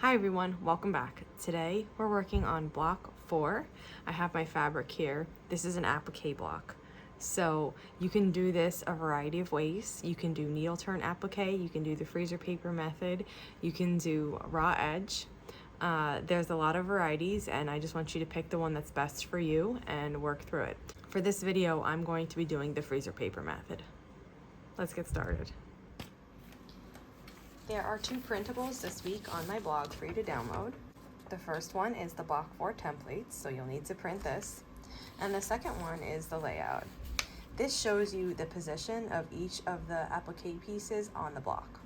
Hi everyone, welcome back. Today we're working on block 4. I have my fabric here. This is an applique block. So you can do this a variety of ways. You can do needle turn applique, you can do the freezer paper method, you can do raw edge. There's a lot of varieties and I just want you to pick the one that's best for you and work through it. For this video, I'm going to be doing the freezer paper method. Let's get started. There are 2 printables this week on my blog for you to download. The first one is the block 4 templates, so you'll need to print this. And the second one is the layout. This shows you the position of each of the applique pieces on the block.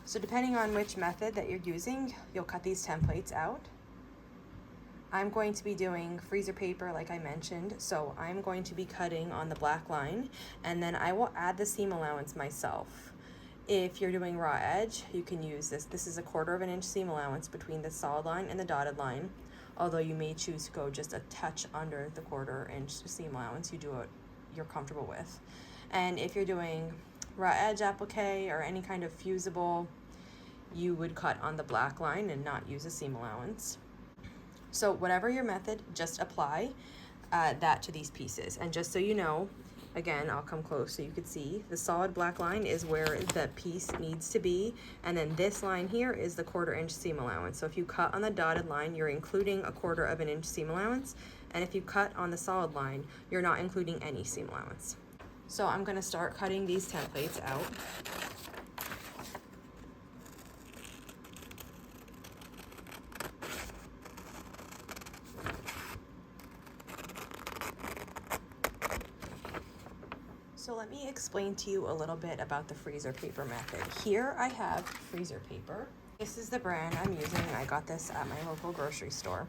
So depending on which method that you're using, you'll cut these templates out. I'm going to be doing freezer paper like I mentioned, so I'm going to be cutting on the black line and then I will add the seam allowance myself. If you're doing raw edge, you can use this. This is a 1/4 inch seam allowance between the solid line and the dotted line, although you may choose to go just a touch under the 1/4 inch seam allowance. You do what you're comfortable with. And if you're doing raw edge applique or any kind of fusible, you would cut on the black line and not use a seam allowance. So whatever your method, just apply that to these pieces. And just so you know, again, I'll come close so you can see, the solid black line is where the piece needs to be, and then this line here is the 1/4 inch seam allowance. So if you cut on the dotted line, you're including a 1/4 inch seam allowance, and if you cut on the solid line, you're not including any seam allowance. So I'm gonna start cutting these templates out. So let me explain to you a little bit about the freezer paper method. Here I have freezer paper. This is the brand I'm using. I got this at my local grocery store.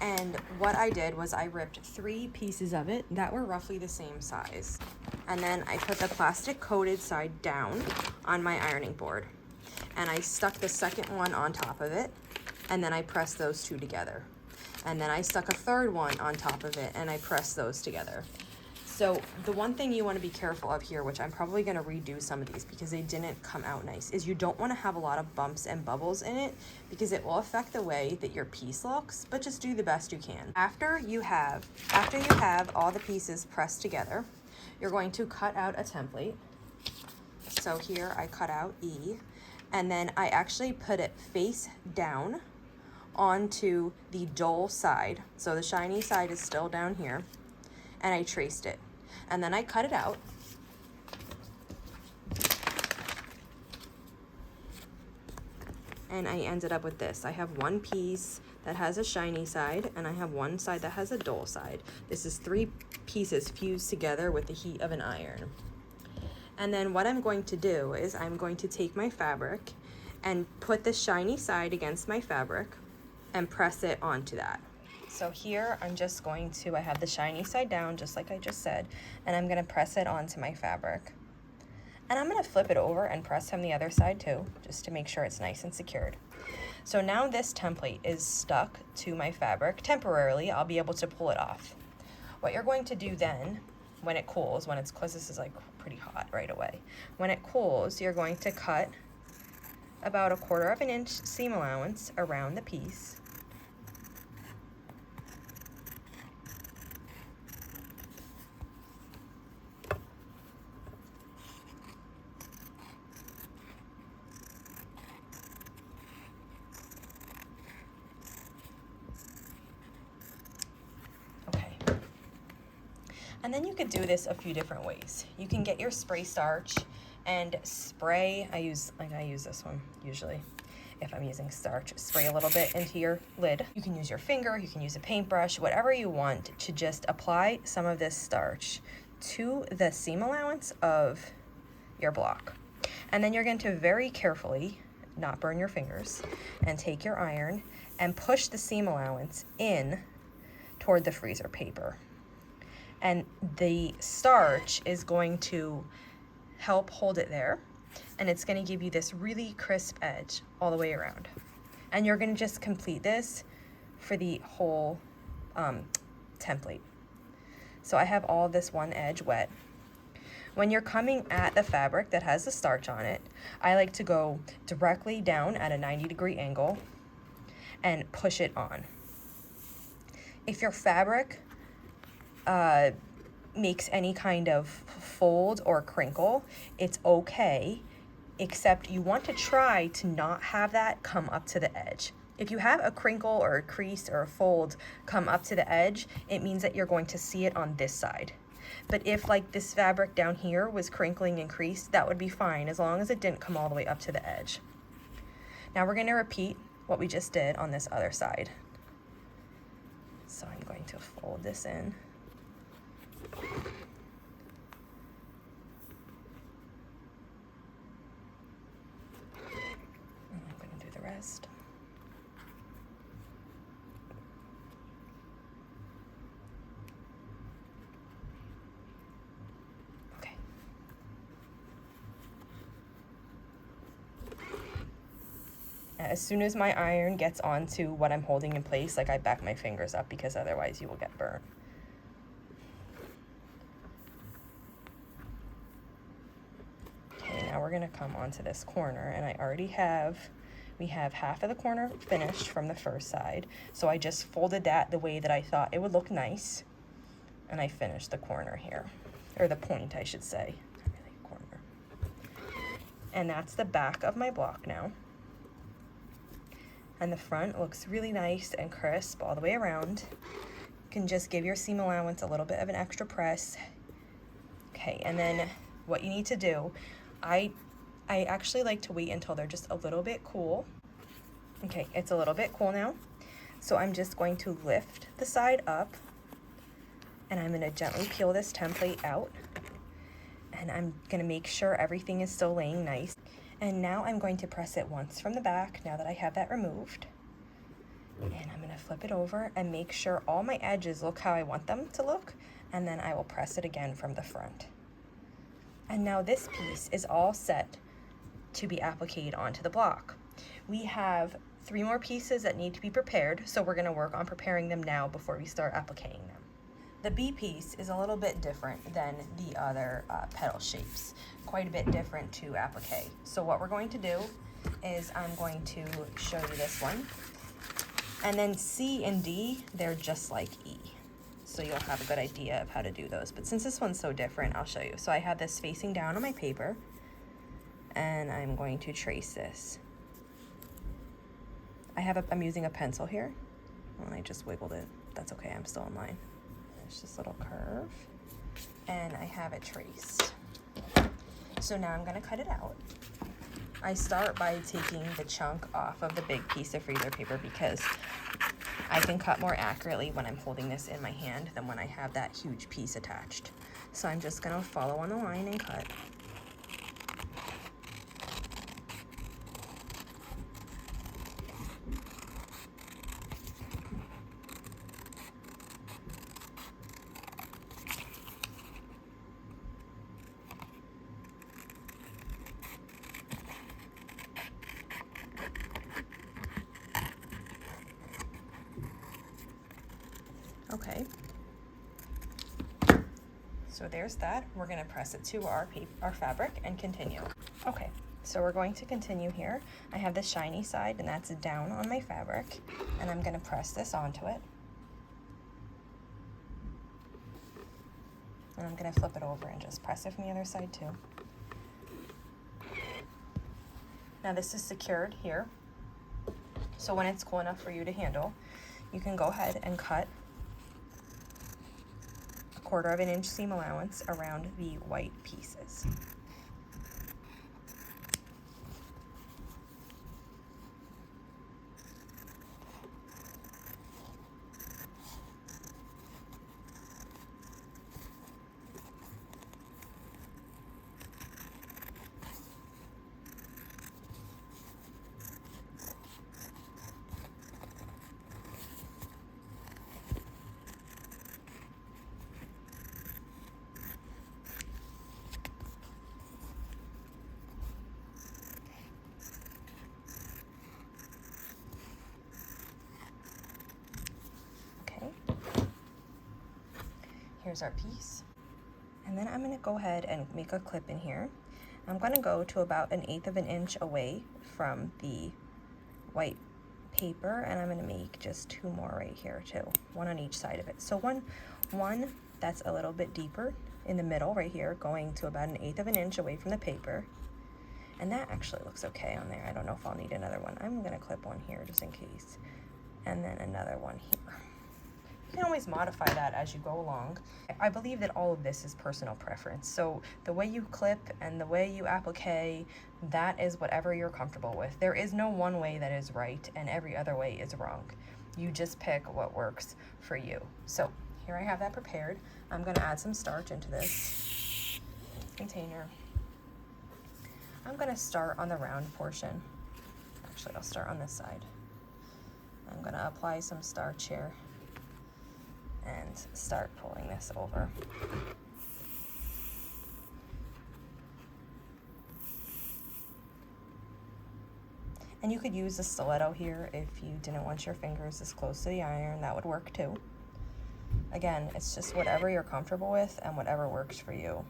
And what I did was I ripped 3 pieces of it that were roughly the same size. And then I put the plastic coated side down on my ironing board. And I stuck the second one on top of it. And then I pressed those 2 together. And then I stuck a third one on top of it and I pressed those together. So the one thing you want to be careful of here, which I'm probably going to redo some of these because they didn't come out nice, is you don't want to have a lot of bumps and bubbles in it because it will affect the way that your piece looks, but just do the best you can. After you have all the pieces pressed together, you're going to cut out a template. So here I cut out E, and then I actually put it face down onto the dull side. So the shiny side is still down here, and I traced it. And then I cut it out. And I ended up with this. I have one piece that has a shiny side, and I have one side that has a dull side. This is 3 pieces fused together with the heat of an iron. And then what I'm going to do is I'm going to take my fabric and put the shiny side against my fabric and press it onto that. So here I'm just going to, I have the shiny side down just like I just said, and I'm gonna press it onto my fabric. And I'm gonna flip it over and press from the other side too, just to make sure it's nice and secured. So now this template is stuck to my fabric. Temporarily, I'll be able to pull it off. What you're going to do then, when it cools, because this is like pretty hot right away. When it cools, you're going to cut about a 1/4 inch seam allowance around the piece. And then you could do this a few different ways. You can get your spray starch and spray, I use this one usually if I'm using starch, spray a little bit into your lid. You can use your finger, you can use a paintbrush, whatever you want to just apply some of this starch to the seam allowance of your block. And then you're going to very carefully, not burn your fingers, and take your iron and push the seam allowance in toward the freezer paper. And the starch is going to help hold it there, and it's going to give you this really crisp edge all the way around. And you're going to just complete this for the whole template. So I have all this one edge wet. When you're coming at the fabric that has the starch on it, I like to go directly down at a 90-degree angle and push it on. If your fabric makes any kind of fold or crinkle, it's okay, except you want to try to not have that come up to the edge. If you have a crinkle or a crease or a fold come up to the edge, it means that you're going to see it on this side. But if like this fabric down here was crinkling and creased, that would be fine as long as it didn't come all the way up to the edge. Now we're going to repeat what we just did on this other side. So I'm going to fold this in. And I'm going to do the rest. Okay. As soon as my iron gets onto what I'm holding in place, like I back my fingers up because otherwise you will get burnt. Okay, now we're gonna come onto this corner, and we have half of the corner finished from the first side. So I just folded that the way that I thought it would look nice, and I finished the corner here, or the point I should say, not really a corner. And that's the back of my block now. And the front looks really nice and crisp all the way around. You can just give your seam allowance a little bit of an extra press. Okay, and then what you need to do, I actually like to wait until they're just a little bit cool. Okay, it's a little bit cool now. So I'm just going to lift the side up, and I'm gonna gently peel this template out. And I'm gonna make sure everything is still laying nice. And now I'm going to press it once from the back, now that I have that removed. And I'm gonna flip it over and make sure all my edges look how I want them to look, and then I will press it again from the front. And now this piece is all set to be appliqued onto the block. We have 3 more pieces that need to be prepared, so we're gonna work on preparing them now before we start appliquing them. The B piece is a little bit different than the other petal shapes, quite a bit different to applique. So what we're going to do is I'm going to show you this one, and then C and D, they're just like E. So you'll have a good idea of how to do those. But since this one's so different, I'll show you. So I have this facing down on my paper, and I'm going to trace this. I'm using a pencil here, and I just wiggled it. That's okay, I'm still in line. There's this little curve, and I have it traced. So now I'm gonna cut it out. I start by taking the chunk off of the big piece of freezer paper because I can cut more accurately when I'm holding this in my hand than when I have that huge piece attached. So I'm just gonna follow on the line and cut. Okay, so there's that. We're gonna press it to our fabric and continue. Okay, so we're going to continue here. I have the shiny side, and that's down on my fabric, and I'm gonna press this onto it. And I'm gonna flip it over and just press it from the other side too. Now this is secured here, so when it's cool enough for you to handle, you can go ahead and cut 1/4 inch seam allowance around the white pieces. Here's our piece. And then I'm going to go ahead and make a clip in here. I'm going to go to about 1/8 of an inch away from the white paper, and I'm going to make just 2 more right here too, 1 on each side of it. So one that's a little bit deeper in the middle right here, going to about 1/8 of an inch away from the paper. And that actually looks okay on there. I don't know if I'll need another one. I'm going to clip one here just in case. And then another one here. You can always modify that as you go along. I believe that all of this is personal preference. So the way you clip and the way you applique, that is whatever you're comfortable with. There is no one way that is right and every other way is wrong. You just pick what works for you. So here I have that prepared. I'm going to add some starch into this container. I'm going to start on the round portion. Actually, I'll start on this side. I'm going to apply some starch here and start pulling this over. And you could use a stiletto here if you didn't want your fingers as close to the iron. That would work too. Again, it's just whatever you're comfortable with and whatever works for you.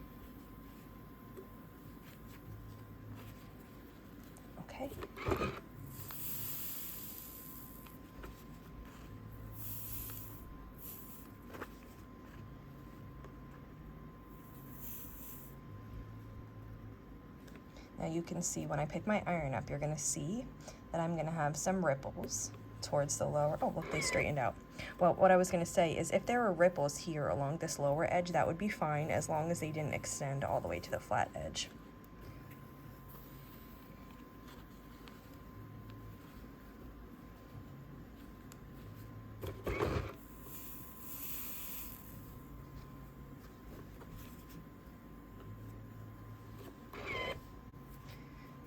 Okay. Now you can see when I pick my iron up, you're gonna see that I'm gonna have some ripples towards the lower, oh look, they straightened out. Well, what I was gonna say is if there were ripples here along this lower edge, that would be fine as long as they didn't extend all the way to the flat edge.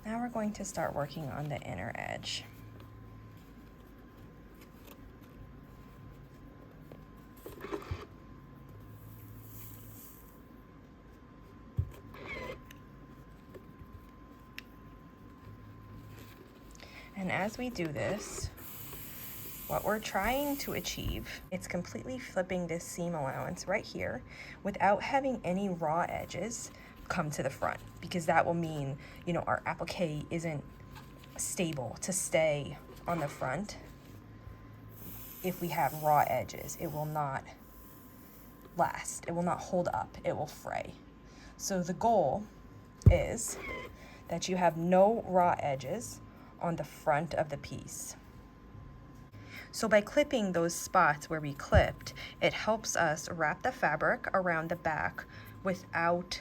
Now we're going to start working on the inner edge. And as we do this, what we're trying to achieve, it's completely flipping this seam allowance right here without having any raw edges come to the front, because that will mean, you know, our applique isn't stable to stay on the front. If we have raw edges, it will not last. It will not hold up. It will fray. So the goal is that you have no raw edges on the front of the piece. So by clipping those spots where we clipped, it helps us wrap the fabric around the back without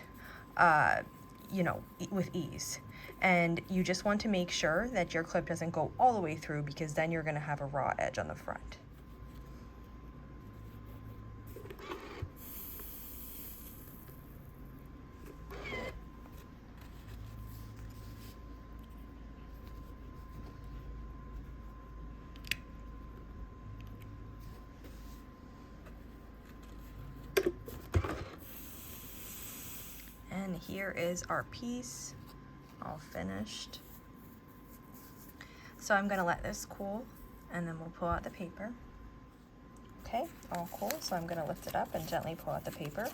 you know, with ease. And you just want to make sure that your clip doesn't go all the way through, because then you're going to have a raw edge on the front. And here is our piece all finished. So I'm going to let this cool and then we'll pull out the paper. Okay, all cool. So I'm going to lift it up and gently pull out the paper.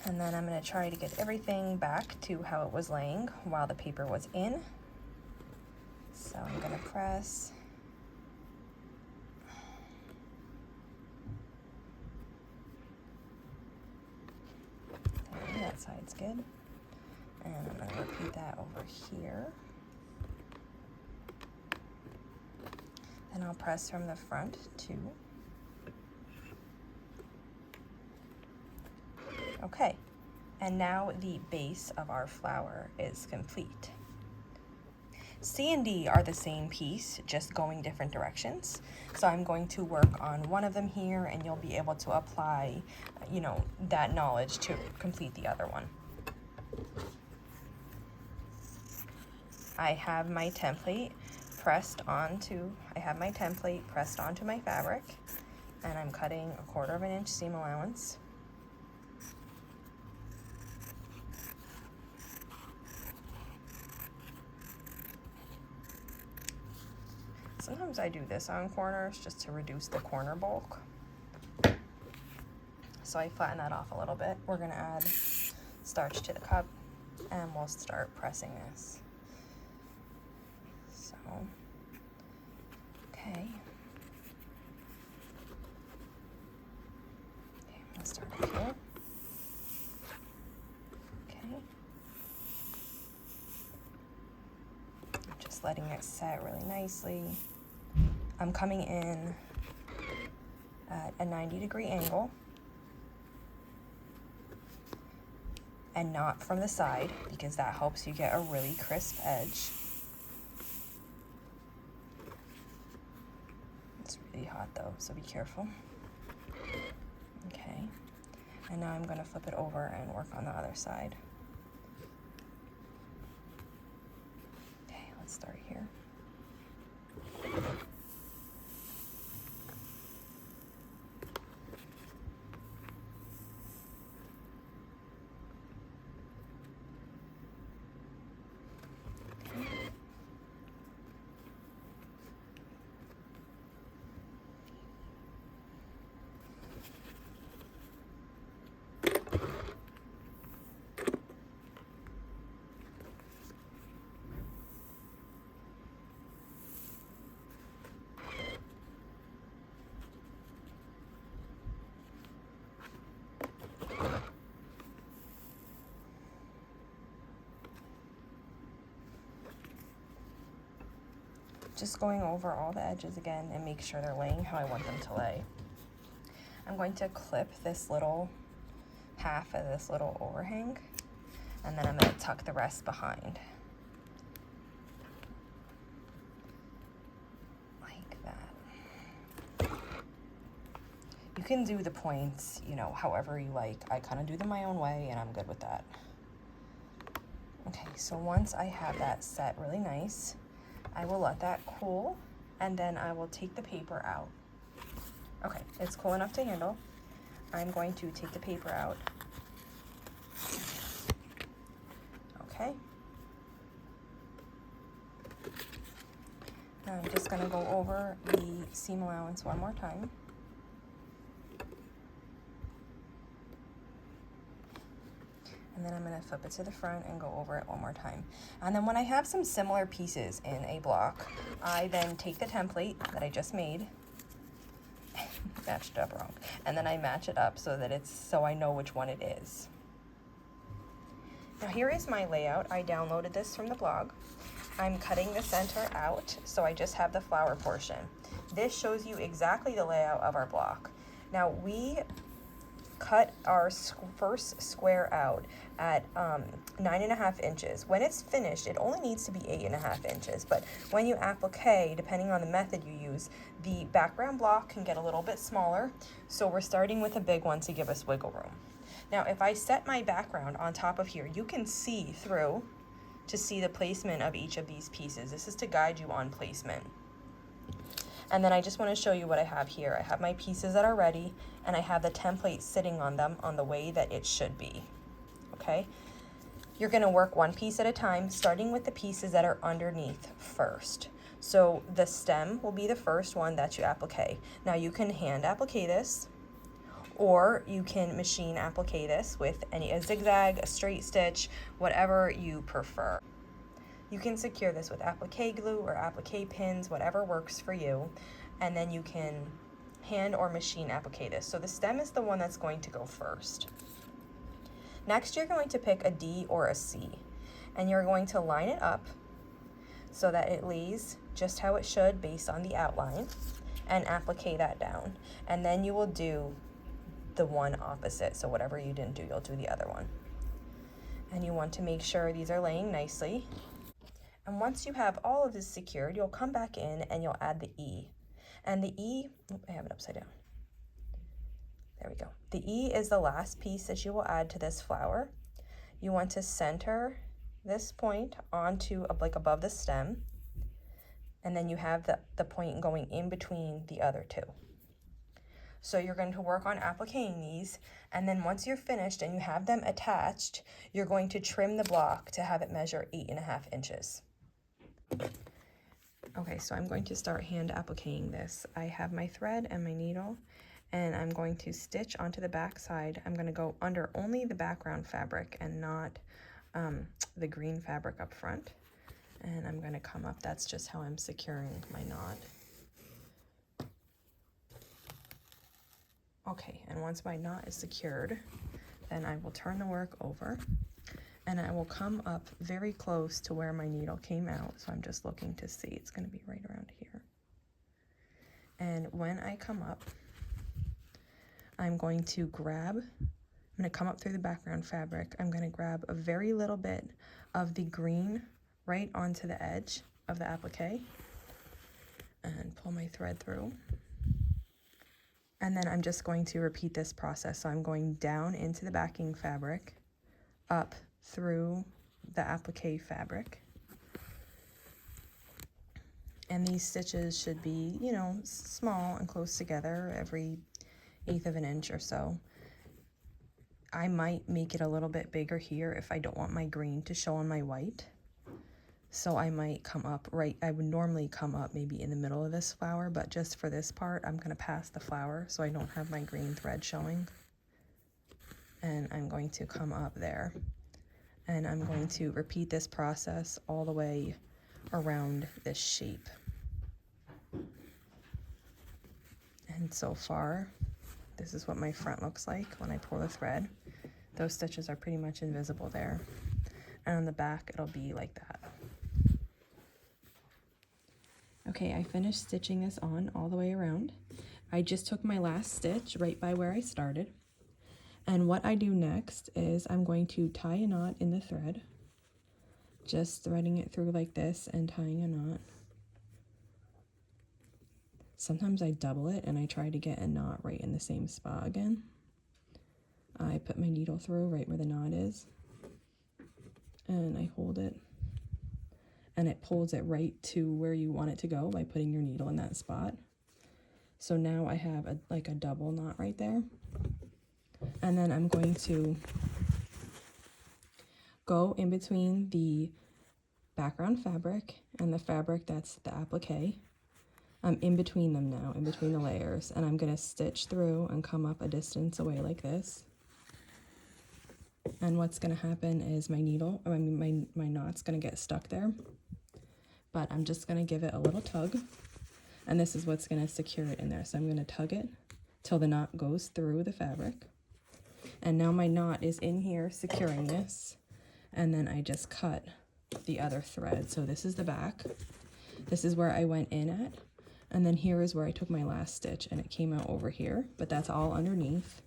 And then I'm going to try to get everything back to how it was laying while the paper was in. So I'm going to press. That side's good. And I'm going to repeat that over here. Then I'll press from the front too. Okay, and now the base of our flower is complete. C and D are the same piece, just going different directions. So I'm going to work on one of them here, and you'll be able to apply, you know, that knowledge to complete the other one. I have my template pressed onto my fabric, and I'm cutting 1/4 of an inch seam allowance. Sometimes I do this on corners just to reduce the corner bulk. so I flatten that off a little bit. We're gonna add starch to the cup and we'll start pressing this. So, okay. Okay, I'm gonna start it here. Okay. I'm just letting it set really nicely. I'm coming in at a 90-degree angle and not from the side, because that helps you get a really crisp edge. It's really hot though, so be careful. Okay, and now I'm going to flip it over and work on the other side. Okay, let's start here. Just going over all the edges again and make sure they're laying how I want them to lay. I'm going to clip this little half of this little overhang, and then I'm going to tuck the rest behind. Like that. You can do the points, you know, however you like. I kind of do them my own way, and I'm good with that. Okay, so once I have that set really nice, I will let that cool, and then I will take the paper out. Okay, it's cool enough to handle. I'm going to take the paper out. Okay. Now I'm just gonna go over the seam allowance one more time. And then I'm going to flip it to the front and go over it one more time. And then when I have some similar pieces in a block, I then take the template that I just made, matched it up wrong, and then I match it up so that so I know which one it is. Now here is my layout. I downloaded this from the blog. I'm cutting the center out, so I just have the flower portion. This shows you exactly the layout of our block. Now we cut our first square out at 9.5 inches. When it's finished, it only needs to be 8.5 inches, but when you applique, depending on the method you use, the background block can get a little bit smaller, so we're starting with a big one to give us wiggle room. Now if I set my background on top of here, you can see through to see the placement of each of these pieces. This is to guide you on placement. And then I just want to show you what I have here. I have my pieces that are ready, and I have the template sitting on them on the way that it should be. Okay? You're going to work one piece at a time, starting with the pieces that are underneath first. So the stem will be the first one that you applique. Now you can hand applique this, or you can machine applique this with a zigzag, a straight stitch, whatever you prefer. You can secure this with applique glue or applique pins, whatever works for you, and then you can hand or machine applique this. So the stem is the one that's going to go first. Next, you're going to pick a D or a C, and you're going to line it up so that it lays just how it should based on the outline, and applique that down. And then you will do the one opposite. So whatever you didn't do, you'll do the other one. And you want to make sure these are laying nicely. And once you have all of this secured, you'll come back in and you'll add the E. And the E, I have it upside down. There we go. The E is the last piece that you will add to this flower. You want to center this point onto like above the stem. And then you have the point going in between the other two. So you're going to work on appliquing these, and then once you're finished and you have them attached, you're going to trim the block to have it measure 8.5 inches. Okay, so I'm going to start hand appliquing this. I have my thread and my needle, and I'm going to stitch onto the back side. I'm going to go under only the background fabric and not the green fabric up front. And I'm going to come up. That's just how I'm securing my knot. Okay, and once my knot is secured, then I will turn the work over and I will come up very close to where my needle came out. So I'm just looking to see. It's going to be right around here. And when I come up, I'm going to come up through the background fabric. I'm going to grab a very little bit of the green right onto the edge of the applique and pull my thread through. And then I'm just going to repeat this process. So I'm going down into the backing fabric, up through the applique fabric. And these stitches should be, you know, small and close together, every 1/8 of an inch or so. I might make it a little bit bigger here if I don't want my green to show on my white. So I might come up I would normally come up maybe in the middle of this flower, but just for this part, I'm going to pass the flower so I don't have my green thread showing. And I'm going to come up there. And I'm going to repeat this process all the way around this shape. And so far, this is what my front looks like when I pull the thread. Those stitches are pretty much invisible there. And on the back, it'll be like that. Okay, I finished stitching this on all the way around. I just took my last stitch right by where I started. And what I do next is I'm going to tie a knot in the thread, just threading it through like this and tying a knot. Sometimes I double it and I try to get a knot right in the same spot again. I put my needle through right where the knot is and I hold it and it pulls it right to where you want it to go by putting your needle in that spot. So now I have like a double knot right there. And then I'm going to go in between the background fabric and the fabric that's the applique. I'm in between them now, in between the layers, and I'm going to stitch through and come up a distance away like this. And what's going to happen is my knot's going to get stuck there, but I'm just going to give it a little tug, and this is what's going to secure it in there. So I'm going to tug it till the knot goes through the fabric. And now my knot is in here securing this, and then I just cut the other thread. So this is the back. This is where I went in at, and then here is where I took my last stitch and it came out over here, but that's all underneath.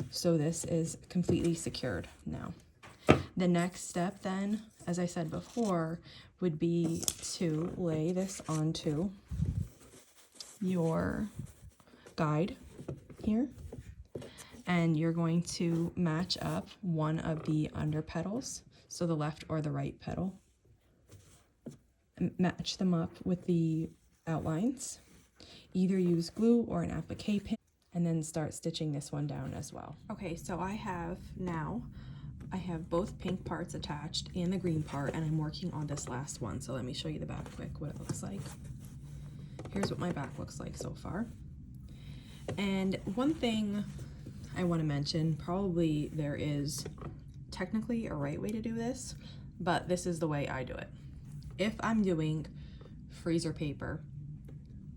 So this is completely secured now. The next step then, as I said before, would be to lay this onto your guide here. And you're going to match up one of the under petals, so the left or the right petal. Match them up with the outlines. Either use glue or an applique pin, and then start stitching this one down as well. Okay, so I have both pink parts attached and the green part, and I'm working on this last one. So let me show you the back quick, what it looks like. Here's what my back looks like so far. And one thing I want to mention, probably there is technically a right way to do this, but this is the way I do it. If I'm doing freezer paper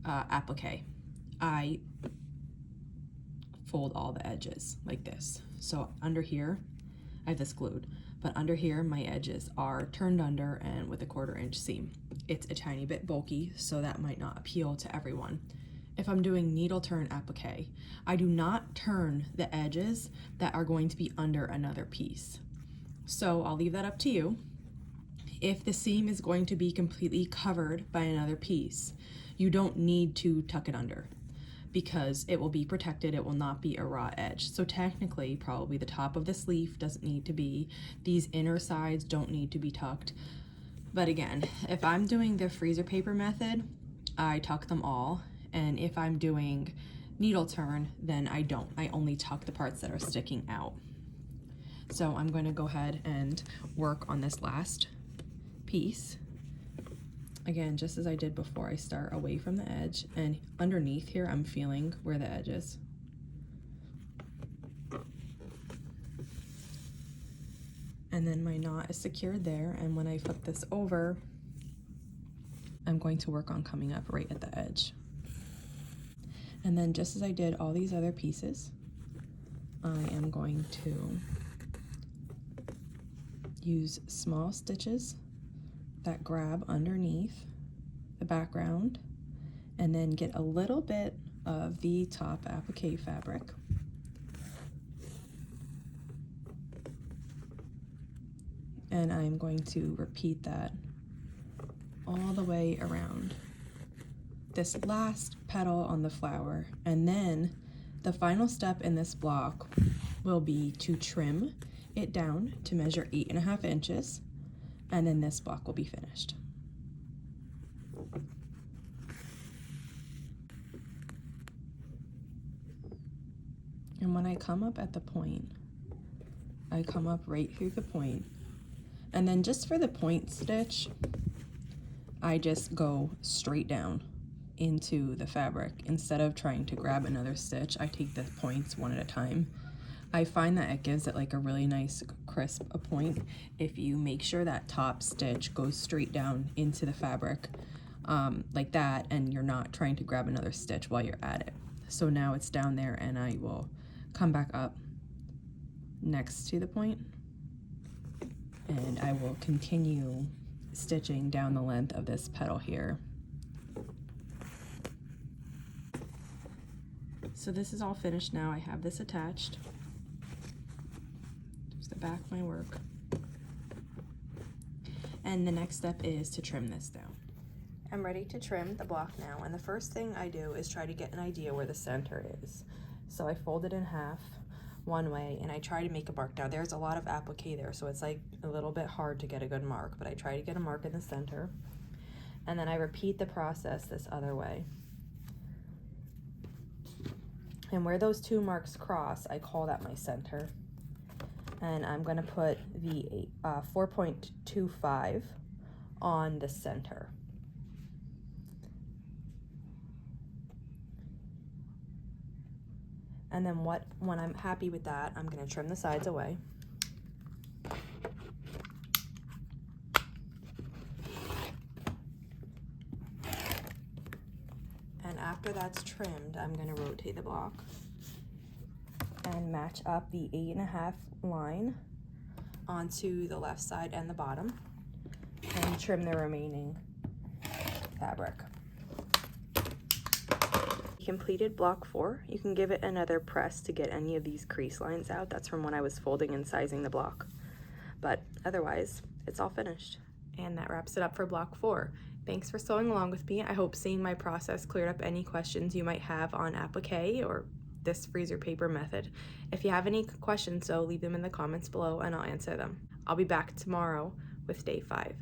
applique, I fold all the edges like this. So under here, I have this glued, but under here my edges are turned under and with a 1/4 inch seam. It's a tiny bit bulky, so that might not appeal to everyone. If I'm doing needle turn applique, I do not turn the edges that are going to be under another piece. So I'll leave that up to you. If the seam is going to be completely covered by another piece, you don't need to tuck it under because it will be protected. It will not be a raw edge. So technically, probably the top of the sleeve doesn't need to be. These inner sides don't need to be tucked. But again, if I'm doing the freezer paper method, I tuck them all. And if I'm doing needle turn, then I don't. I only tuck the parts that are sticking out. So I'm going to go ahead and work on this last piece. Again, just as I did before, I start away from the edge, and underneath here I'm feeling where the edge is. knot is secured there, and when I flip this over, I'm going to work on coming up right at the edge. And then just as I did all these other pieces, I am going to use small stitches that grab underneath the background and then get a little bit of the top applique fabric. And I'm going to repeat that all the way around this last petal on the flower. And then the final step in this block will be to trim it down to measure 8.5 inches, and then this block will be finished. And when I come up at the point, I come up right through the point, and then just for the point stitch, I just go straight down into the fabric. Instead of trying to grab another stitch, I take the points one at a time. I find that it gives it like a really nice crisp point if you make sure that top stitch goes straight down into the fabric like that, and you're not trying to grab another stitch while you're at it. So now it's down there, and I will come back up next to the point, and I will continue stitching down the length of this petal here. So this is all finished now. I have this attached. There's the back of my work. And the next step is to trim this down. I'm ready to trim the block now, and the first thing I do is try to get an idea where the center is. So I fold it in half one way, and I try to make a mark. Now there's a lot of applique there, so it's like a little bit hard to get a good mark, but I try to get a mark in the center. And then I repeat the process this other way. And where those two marks cross, I call that my center. And I'm gonna put the 4.25 on the center. And then when I'm happy with that, I'm gonna trim the sides away. And after that's trimmed, I'm gonna rotate the block and match up the 8.5 line onto the left side and the bottom, and trim the remaining fabric. Completed block 4. You can give it another press to get any of these crease lines out. That's from when I was folding and sizing the block. But otherwise, it's all finished. And that wraps it up for block 4. Thanks for sewing along with me. I hope seeing my process cleared up any questions you might have on applique or this freezer paper method. If you have any questions though, leave them in the comments below and I'll answer them. I'll be back tomorrow with day 5.